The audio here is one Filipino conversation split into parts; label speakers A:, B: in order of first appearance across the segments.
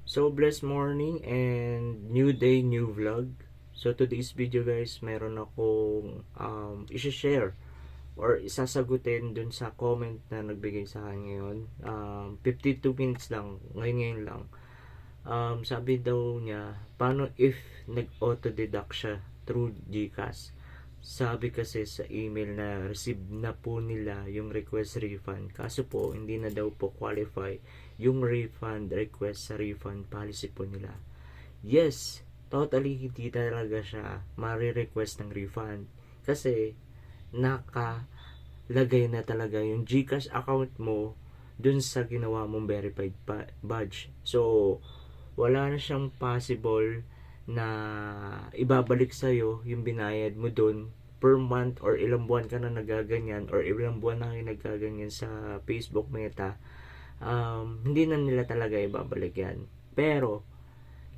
A: So, blessed morning and new day, new vlog. So, today's video guys, meron akong isi-share or isasagutin dun sa comment na nagbigay sa akin ngayon. 52 minutes lang, ngayon lang. Sabi daw niya, paano if nag-auto-deduct siya through GCash? Sabi kasi sa email na receive na po nila yung request refund. Kaso po, hindi na daw po qualify yung refund request sa refund policy po nila. Yes, totally hindi talaga siya mare-request ng refund. Kasi, nakalagay na talaga yung GCash account mo dun sa ginawa mong verified badge. So, wala na siyang possible na ibabalik sa'yo yung binayad mo dun per month or ilang buwan ka na nagaganyan or ilang buwan na kayo nagaganyan sa Facebook Meta. Hindi na nila talaga ibabalik yan. Pero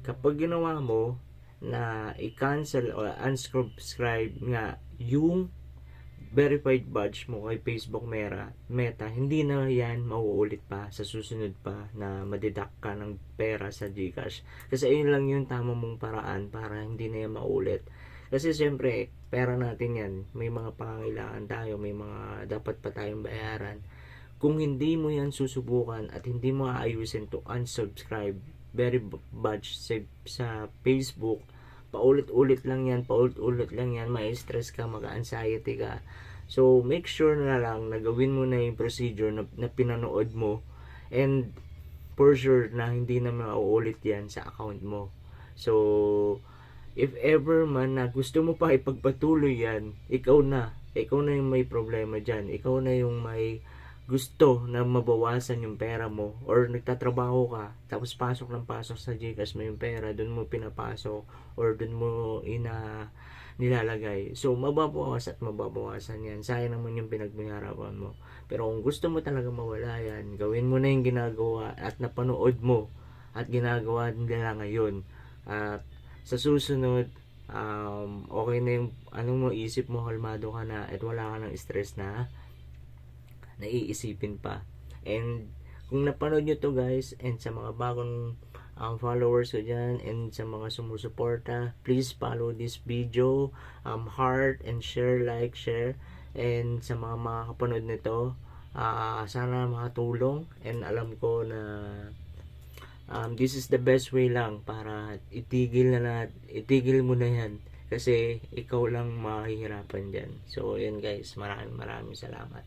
A: kapag ginawa mo na i-cancel o unsubscribe nga yung verified badge mo kay Facebook Meta, hindi na yan mauulit pa sa susunod pa na madeduct ka ng pera sa GCash. Kasi ayun lang yung tama mong paraan para hindi na yan maulit. Kasi siyempre, pera natin yan. May mga pangangailangan tayo, may mga dapat pa tayong bayaran. Kung hindi mo yan susubukan at hindi mo aayusin to unsubscribe very badge sa Facebook, paulit-ulit lang yan, may stress ka, mag-anxiety ka. So, make sure na lang na gawin mo na yung procedure na pinanood mo and for sure na hindi na mauulit yan sa account mo. So, if ever man na gusto mo pa ipagpatuloy yan, ikaw na yung may problema dyan, ikaw na yung may gusto na mabawasan yung pera mo or nagtatrabaho ka tapos pasok sa GCash mo yung pera, dun mo pinapasok or dun mo nilalagay. So mababawasan yan, sayang naman yung pinaghirapan mo. Pero kung gusto mo talaga mawala yan, gawin mo na yung ginagawa at napanood mo at ginagawa nila ngayon. At sa susunod, okay na yung anong mo isip mo, kalmado ka na at wala ka ng stress na naiisipin pa. And kung napanood nyo to guys, and sa mga bagong followers ko dyan, and sa mga sumusuporta, please follow this video, heart and share, like, share. And sa mga makakapanood nito, sana makatulong. And alam ko na this is the best way lang para itigil mo na yan. Kasi ikaw lang mahihirapan dyan. So yun guys, maraming salamat.